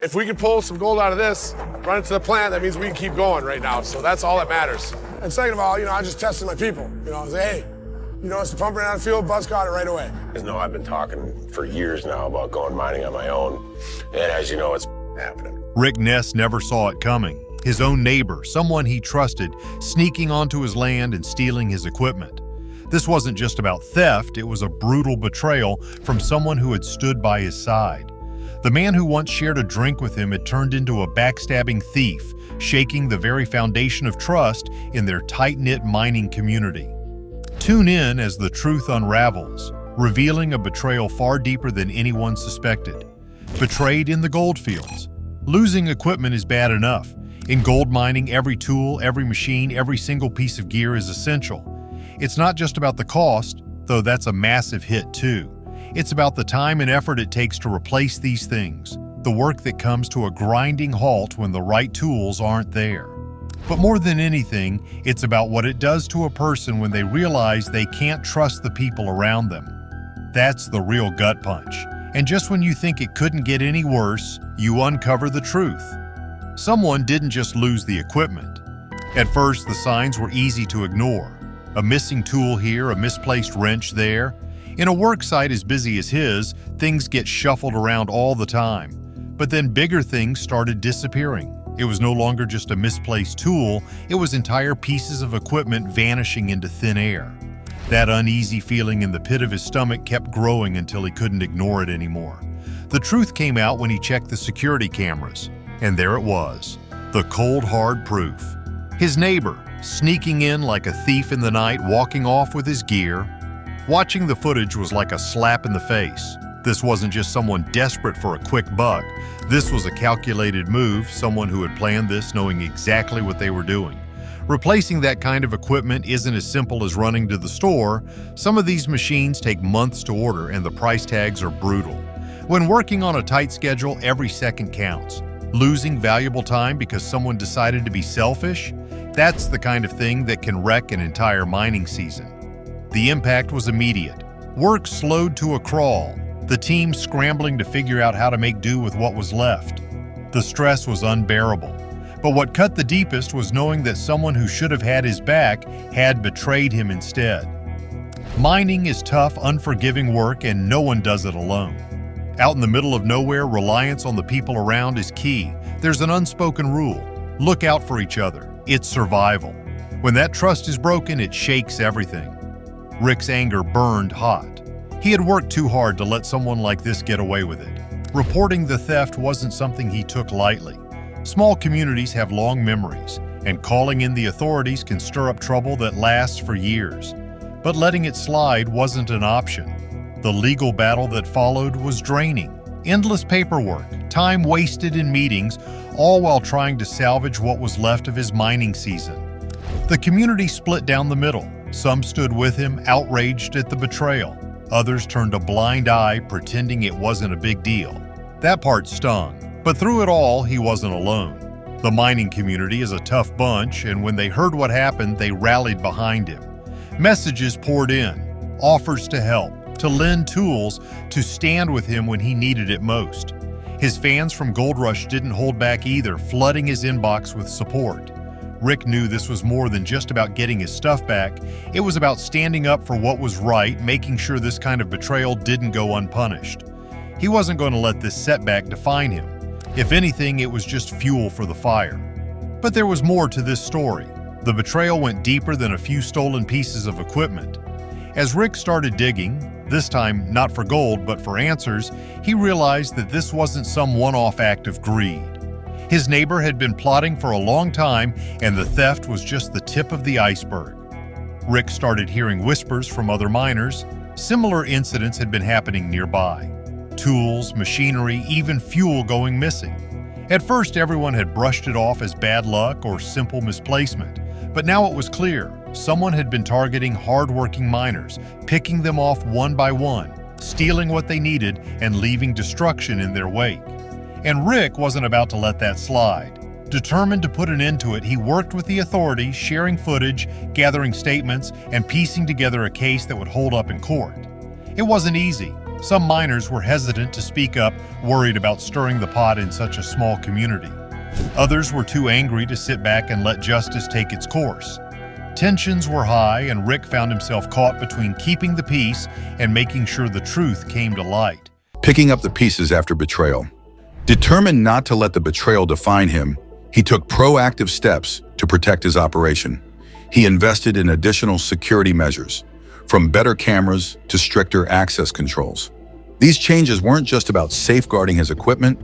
If we can pull some gold out of this, run it to the plant, that means we can keep going right now. So that's all that matters. And second of all, I just tested my people. I was like, hey, it's the pump right out of the field, Buzz caught it right away. I've been talking for years now about going mining on my own. And as you know, it's happening. Rick Ness never saw it coming. His own neighbor, someone he trusted, sneaking onto his land and stealing his equipment. This wasn't just about theft, it was a brutal betrayal from someone who had stood by his side. The man who once shared a drink with him had turned into a backstabbing thief, shaking the very foundation of trust in their tight-knit mining community. Tune in as the truth unravels, revealing a betrayal far deeper than anyone suspected. Betrayed in the goldfields. Losing equipment is bad enough. In gold mining, every tool, every machine, every single piece of gear is essential. It's not just about the cost, though that's a massive hit too. It's about the time and effort it takes to replace these things, the work that comes to a grinding halt when the right tools aren't there. But more than anything, it's about what it does to a person when they realize they can't trust the people around them. That's the real gut punch. And just when you think it couldn't get any worse, you uncover the truth. Someone didn't just lose the equipment. At first, the signs were easy to ignore. A missing tool here, a misplaced wrench there. In a work site as busy as his, things get shuffled around all the time. But then bigger things started disappearing. It was no longer just a misplaced tool, it was entire pieces of equipment vanishing into thin air. That uneasy feeling in the pit of his stomach kept growing until he couldn't ignore it anymore. The truth came out when he checked the security cameras. And there it was, the cold hard proof. His neighbor, sneaking in like a thief in the night, walking off with his gear. Watching the footage was like a slap in the face. This wasn't just someone desperate for a quick buck. This was a calculated move, someone who had planned this knowing exactly what they were doing. Replacing that kind of equipment isn't as simple as running to the store. Some of these machines take months to order and the price tags are brutal. When working on a tight schedule, every second counts. Losing valuable time because someone decided to be selfish? That's the kind of thing that can wreck an entire mining season. The impact was immediate. Work slowed to a crawl, the team scrambling to figure out how to make do with what was left. The stress was unbearable. But what cut the deepest was knowing that someone who should have had his back had betrayed him instead. Mining is tough, unforgiving work, and no one does it alone. Out in the middle of nowhere, reliance on the people around is key. There's an unspoken rule. Look out for each other. It's survival. When that trust is broken, it shakes everything. Rick's anger burned hot. He had worked too hard to let someone like this get away with it. Reporting the theft wasn't something he took lightly. Small communities have long memories, and calling in the authorities can stir up trouble that lasts for years. But letting it slide wasn't an option. The legal battle that followed was draining. Endless paperwork, time wasted in meetings, all while trying to salvage what was left of his mining season. The community split down the middle. Some stood with him, outraged at the betrayal. Others turned a blind eye, pretending it wasn't a big deal. That part stung. But through it all, he wasn't alone. The mining community is a tough bunch, and when they heard what happened, they rallied behind him. Messages poured in, offers to help, to lend tools, to stand with him when he needed it most. His fans from Gold Rush didn't hold back either, flooding his inbox with support. Rick knew this was more than just about getting his stuff back. It was about standing up for what was right, making sure this kind of betrayal didn't go unpunished. He wasn't going to let this setback define him. If anything, it was just fuel for the fire. But there was more to this story. The betrayal went deeper than a few stolen pieces of equipment. As Rick started digging, this time not for gold but for answers, he realized that this wasn't some one-off act of greed. His neighbor had been plotting for a long time, and the theft was just the tip of the iceberg. Rick started hearing whispers from other miners. Similar incidents had been happening nearby. Tools, machinery, even fuel going missing. At first, everyone had brushed it off as bad luck or simple misplacement. But now it was clear. Someone had been targeting hard-working miners, picking them off one by one, stealing what they needed and leaving destruction in their wake. And Rick wasn't about to let that slide. Determined to put an end to it, he worked with the authorities, sharing footage, gathering statements, and piecing together a case that would hold up in court. It wasn't easy. Some miners were hesitant to speak up, worried about stirring the pot in such a small community. Others were too angry to sit back and let justice take its course. Tensions were high, and Rick found himself caught between keeping the peace and making sure the truth came to light. Picking up the pieces after betrayal. Determined not to let the betrayal define him, he took proactive steps to protect his operation. He invested in additional security measures, from better cameras to stricter access controls. These changes weren't just about safeguarding his equipment,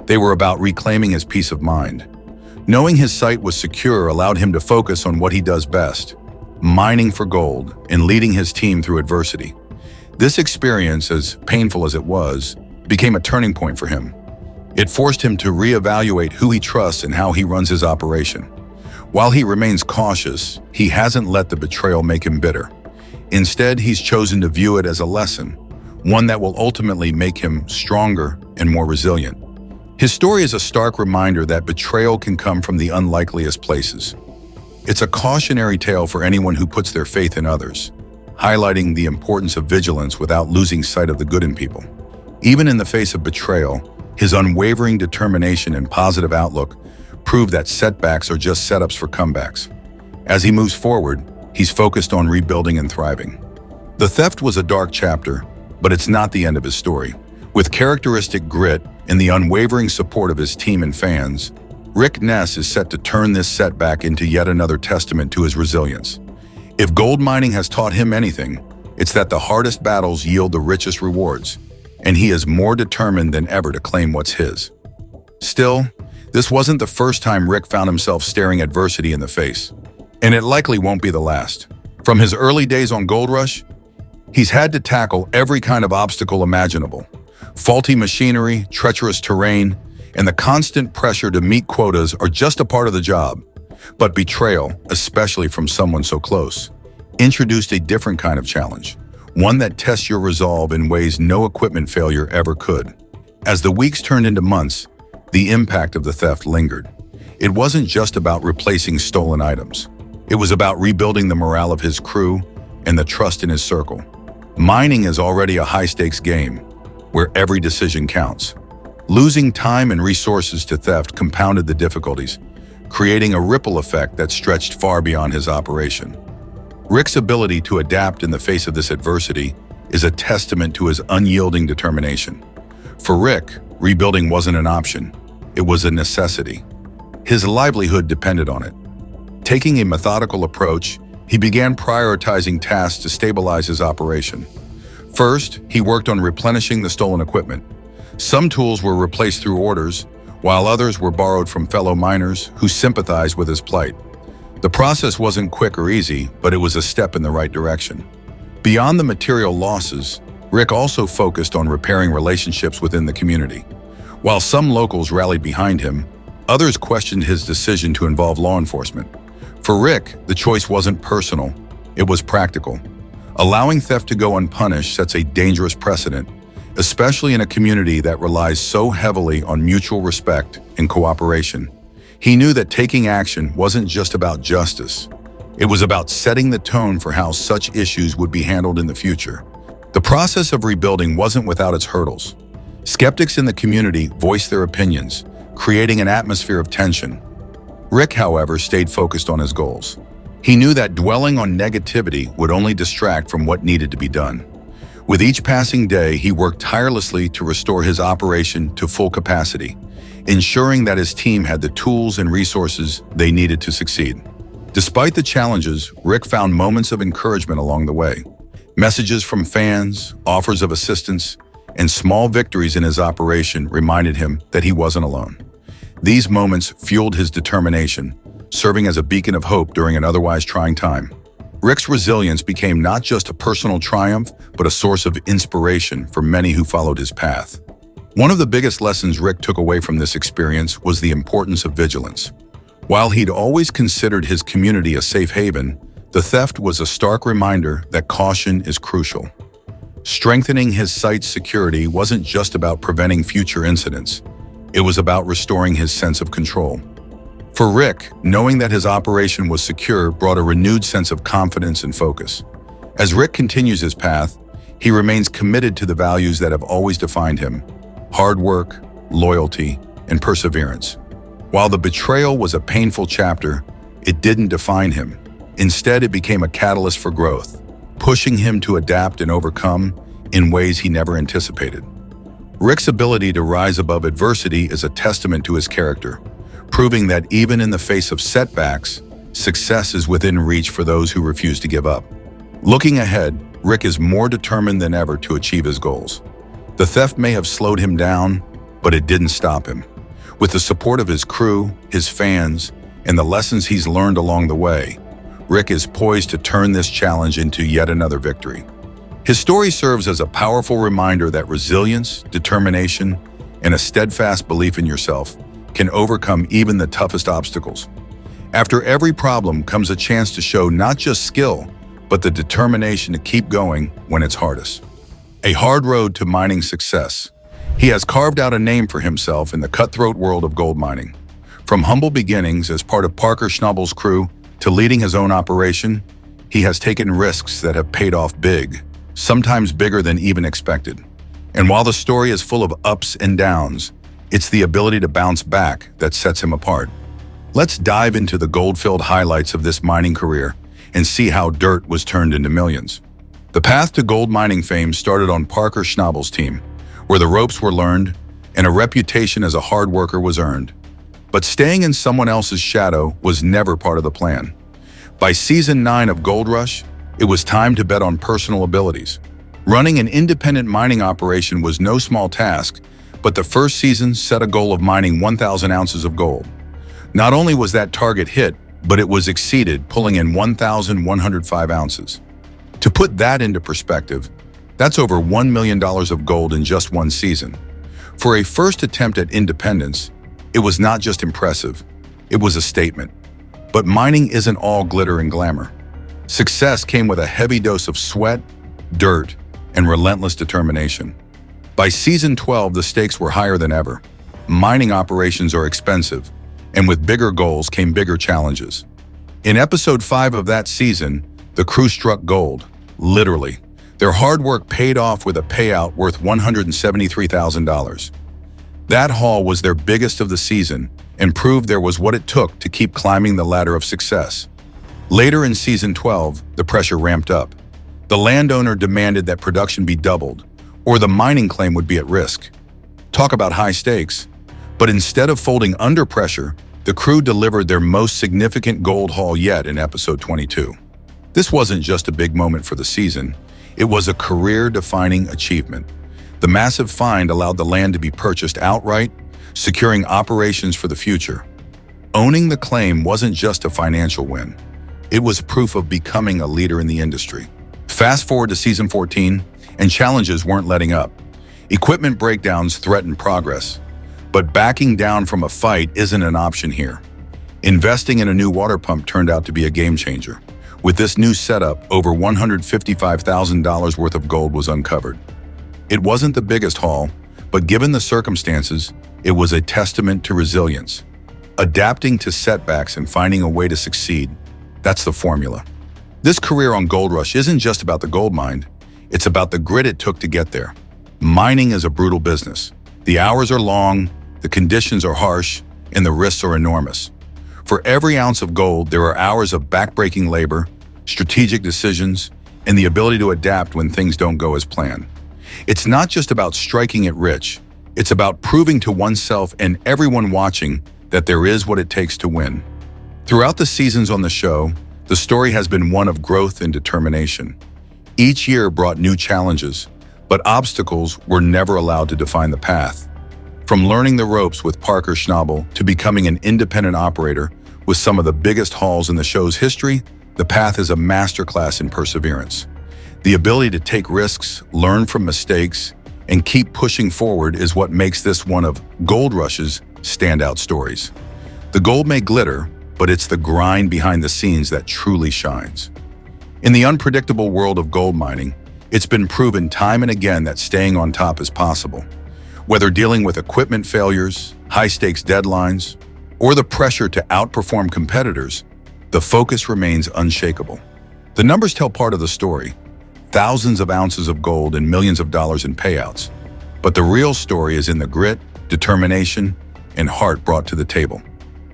they were about reclaiming his peace of mind. Knowing his site was secure allowed him to focus on what he does best, mining for gold and leading his team through adversity. This experience, as painful as it was, became a turning point for him. It forced him to reevaluate who he trusts and how he runs his operation. While he remains cautious, he hasn't let the betrayal make him bitter. Instead, he's chosen to view it as a lesson, one that will ultimately make him stronger and more resilient. His story is a stark reminder that betrayal can come from the unlikeliest places. It's a cautionary tale for anyone who puts their faith in others, highlighting the importance of vigilance without losing sight of the good in people. Even in the face of betrayal, his unwavering determination and positive outlook prove that setbacks are just setups for comebacks. As he moves forward, he's focused on rebuilding and thriving. The theft was a dark chapter, but it's not the end of his story. With characteristic grit and the unwavering support of his team and fans, Rick Ness is set to turn this setback into yet another testament to his resilience. If gold mining has taught him anything, it's that the hardest battles yield the richest rewards, and he is more determined than ever to claim what's his. Still, this wasn't the first time Rick found himself staring adversity in the face, and it likely won't be the last. From his early days on Gold Rush, he's had to tackle every kind of obstacle imaginable. Faulty machinery, treacherous terrain, and the constant pressure to meet quotas are just a part of the job. But betrayal, especially from someone so close, introduced a different kind of challenge, one that tests your resolve in ways no equipment failure ever could. As the weeks turned into months, the impact of the theft lingered. It wasn't just about replacing stolen items. It was about rebuilding the morale of his crew and the trust in his circle. Mining is already a high-stakes game, where every decision counts. Losing time and resources to theft compounded the difficulties, creating a ripple effect that stretched far beyond his operation. Rick's ability to adapt in the face of this adversity is a testament to his unyielding determination. For Rick, rebuilding wasn't an option, it was a necessity. His livelihood depended on it. Taking a methodical approach, he began prioritizing tasks to stabilize his operation. First, he worked on replenishing the stolen equipment. Some tools were replaced through orders, while others were borrowed from fellow miners who sympathized with his plight. The process wasn't quick or easy, but it was a step in the right direction. Beyond the material losses, Rick also focused on repairing relationships within the community. While some locals rallied behind him, others questioned his decision to involve law enforcement. For Rick, the choice wasn't personal, it was practical. Allowing theft to go unpunished sets a dangerous precedent, especially in a community that relies so heavily on mutual respect and cooperation. He knew that taking action wasn't just about justice. It was about setting the tone for how such issues would be handled in the future. The process of rebuilding wasn't without its hurdles. Skeptics in the community voiced their opinions, creating an atmosphere of tension. Rick, however, stayed focused on his goals. He knew that dwelling on negativity would only distract from what needed to be done. With each passing day, he worked tirelessly to restore his operation to full capacity, ensuring that his team had the tools and resources they needed to succeed. Despite the challenges, Rick found moments of encouragement along the way. Messages from fans, offers of assistance, and small victories in his operation reminded him that he wasn't alone. These moments fueled his determination, serving as a beacon of hope during an otherwise trying time. Rick's resilience became not just a personal triumph, but a source of inspiration for many who followed his path. One of the biggest lessons Rick took away from this experience was the importance of vigilance. While he'd always considered his community a safe haven, the theft was a stark reminder that caution is crucial. Strengthening his site's security wasn't just about preventing future incidents. It was about restoring his sense of control. For Rick, knowing that his operation was secure brought a renewed sense of confidence and focus. As Rick continues his path, he remains committed to the values that have always defined him: hard work, loyalty, and perseverance. While the betrayal was a painful chapter, it didn't define him. Instead, it became a catalyst for growth, pushing him to adapt and overcome in ways he never anticipated. Rick's ability to rise above adversity is a testament to his character, proving that even in the face of setbacks, success is within reach for those who refuse to give up. Looking ahead, Rick is more determined than ever to achieve his goals. The theft may have slowed him down, but it didn't stop him. With the support of his crew, his fans, and the lessons he's learned along the way, Rick is poised to turn this challenge into yet another victory. His story serves as a powerful reminder that resilience, determination, and a steadfast belief in yourself can overcome even the toughest obstacles. After every problem comes a chance to show not just skill, but the determination to keep going when it's hardest. A hard road to mining success. He has carved out a name for himself in the cutthroat world of gold mining. From humble beginnings as part of Parker Schnabel's crew to leading his own operation, he has taken risks that have paid off big, sometimes bigger than even expected. And while the story is full of ups and downs, it's the ability to bounce back that sets him apart. Let's dive into the gold-filled highlights of this mining career and see how dirt was turned into millions. The path to gold mining fame started on Parker Schnabel's team, where the ropes were learned and a reputation as a hard worker was earned. But staying in someone else's shadow was never part of the plan. By season 9 of Gold Rush, it was time to bet on personal abilities. Running an independent mining operation was no small task, but the first season set a goal of mining 1,000 ounces of gold. Not only was that target hit, but it was exceeded, pulling in 1,105 ounces. To put that into perspective, that's over $1 million of gold in just one season. For a first attempt at independence, it was not just impressive, it was a statement. But mining isn't all glitter and glamour. Success came with a heavy dose of sweat, dirt, and relentless determination. By season 12, the stakes were higher than ever. Mining operations are expensive, and with bigger goals came bigger challenges. In episode 5 of that season, the crew struck gold, literally. Their hard work paid off with a payout worth $173,000. That haul was their biggest of the season and proved there was what it took to keep climbing the ladder of success. Later in season 12, the pressure ramped up. The landowner demanded that production be doubled, or the mining claim would be at risk. Talk about high stakes. But instead of folding under pressure, the crew delivered their most significant gold haul yet in episode 22. This wasn't just a big moment for the season, it was a career-defining achievement. The massive find allowed the land to be purchased outright, securing operations for the future. Owning the claim wasn't just a financial win, it was proof of becoming a leader in the industry. Fast forward to season 14, and challenges weren't letting up. Equipment breakdowns threatened progress. But backing down from a fight isn't an option here. Investing in a new water pump turned out to be a game changer. With this new setup, over $155,000 worth of gold was uncovered. It wasn't the biggest haul, but given the circumstances, it was a testament to resilience. Adapting to setbacks and finding a way to succeed, that's the formula. This career on Gold Rush isn't just about the gold mine, it's about the grit it took to get there. Mining is a brutal business. The hours are long, the conditions are harsh, and the risks are enormous. For every ounce of gold, there are hours of backbreaking labor, strategic decisions, and the ability to adapt when things don't go as planned. It's not just about striking it rich, it's about proving to oneself and everyone watching that there is what it takes to win. Throughout the seasons on the show, the story has been one of growth and determination. Each year brought new challenges, but obstacles were never allowed to define the path. From learning the ropes with Parker Schnabel to becoming an independent operator with some of the biggest hauls in the show's history, the path is a masterclass in perseverance. The ability to take risks, learn from mistakes, and keep pushing forward is what makes this one of Gold Rush's standout stories. The gold may glitter, but it's the grind behind the scenes that truly shines. In the unpredictable world of gold mining, it's been proven time and again that staying on top is possible. Whether dealing with equipment failures, high-stakes deadlines, or the pressure to outperform competitors, the focus remains unshakable. The numbers tell part of the story. thousands of ounces of gold and millions of dollars in payouts. But the real story is in the grit, determination, and heart brought to the table.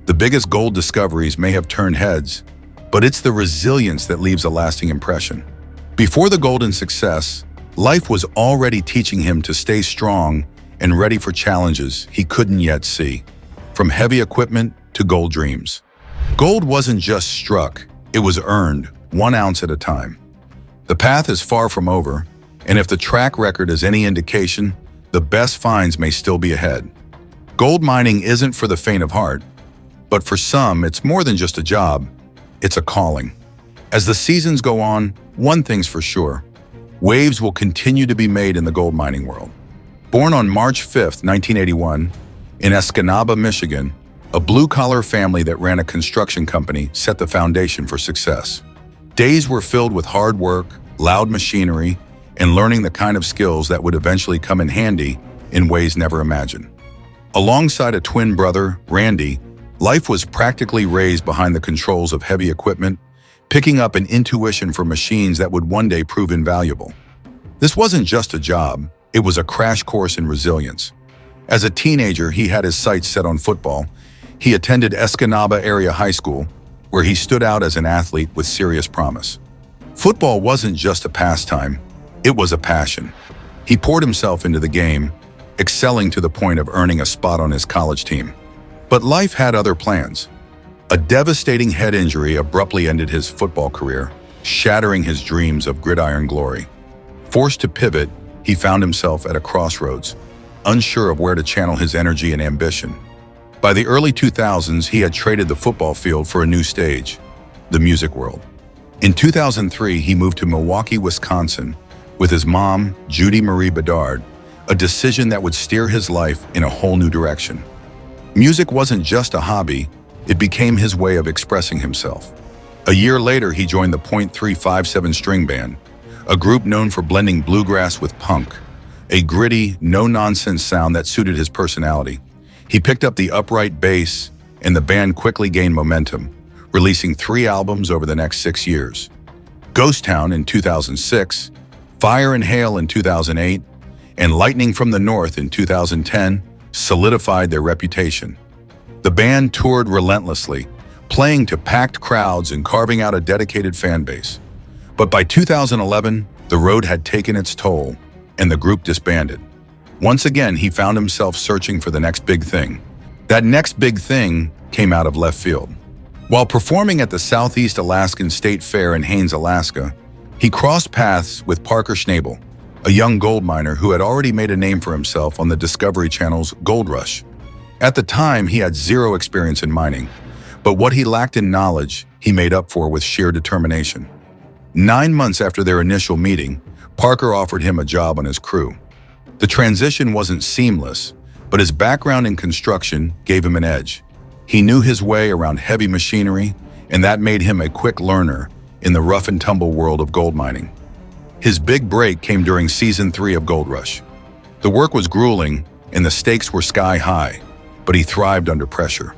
The biggest gold discoveries may have turned heads, but it's the resilience that leaves a lasting impression. Before the golden success, life was already teaching him to stay strong and ready for challenges he couldn't yet see. From heavy equipment to gold dreams. Gold wasn't just struck, it was earned, 1 ounce at a time. The path is far from over, and if the track record is any indication, the best finds may still be ahead. Gold mining isn't for the faint of heart, but for some, it's more than just a job, it's a calling. As the seasons go on, one thing's for sure, waves will continue to be made in the gold mining world. Born on March 5, 1981, in Escanaba, Michigan, a blue-collar family that ran a construction company set the foundation for success. Days were filled with hard work, loud machinery, and learning the kind of skills that would eventually come in handy in ways never imagined. Alongside a twin brother, Randy, life was practically raised behind the controls of heavy equipment, picking up an intuition for machines that would one day prove invaluable. This wasn't just a job, it was a crash course in resilience. As a teenager, he had his sights set on football. He attended Escanaba Area High School, where he stood out as an athlete with serious promise. Football wasn't just a pastime, it was a passion. He poured himself into the game, excelling to the point of earning a spot on his college team. But life had other plans. A devastating head injury abruptly ended his football career, shattering his dreams of gridiron glory. Forced to pivot, he found himself at a crossroads, unsure of where to channel his energy and ambition. By the early 2000s, he had traded the football field for a new stage, the music world. In 2003, he moved to Milwaukee, Wisconsin, with his mom, Judy Marie Bedard, a decision that would steer his life in a whole new direction. Music wasn't just a hobby, it became his way of expressing himself. A year later, he joined the .357 string band, a group known for blending bluegrass with punk, a gritty, no-nonsense sound that suited his personality. He picked up the upright bass, and the band quickly gained momentum, releasing 3 albums over the next 6 years. Ghost Town in 2006, Fire and Hail in 2008, and Lightning from the North in 2010 solidified their reputation. The band toured relentlessly, playing to packed crowds and carving out a dedicated fan base. But by 2011, the road had taken its toll, and the group disbanded. Once again, he found himself searching for the next big thing. That next big thing came out of left field. While performing at the Southeast Alaskan State Fair in Haines, Alaska, he crossed paths with Parker Schnabel, a young gold miner who had already made a name for himself on the Discovery Channel's Gold Rush. At the time, he had 0 experience in mining, but what he lacked in knowledge, he made up for with sheer determination. 9 months after their initial meeting, Parker offered him a job on his crew. The transition wasn't seamless, but his background in construction gave him an edge. He knew his way around heavy machinery, and that made him a quick learner in the rough and tumble world of gold mining. His big break came during Season 3 of Gold Rush. The work was grueling, and the stakes were sky high, but he thrived under pressure.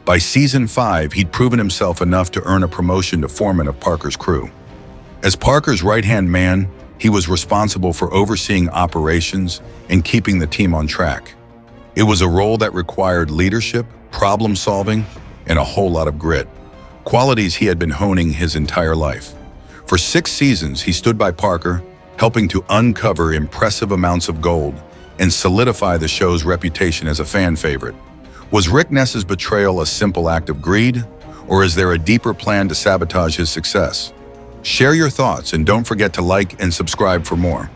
By Season 5, he'd proven himself enough to earn a promotion to foreman of Parker's crew. As Parker's right-hand man, he was responsible for overseeing operations and keeping the team on track. It was a role that required leadership, problem-solving, and a whole lot of grit, qualities he had been honing his entire life. For 6 seasons, he stood by Parker, helping to uncover impressive amounts of gold and solidify the show's reputation as a fan favorite. Was Rick Ness's betrayal a simple act of greed, or is there a deeper plan to sabotage his success? Share your thoughts and don't forget to like and subscribe for more.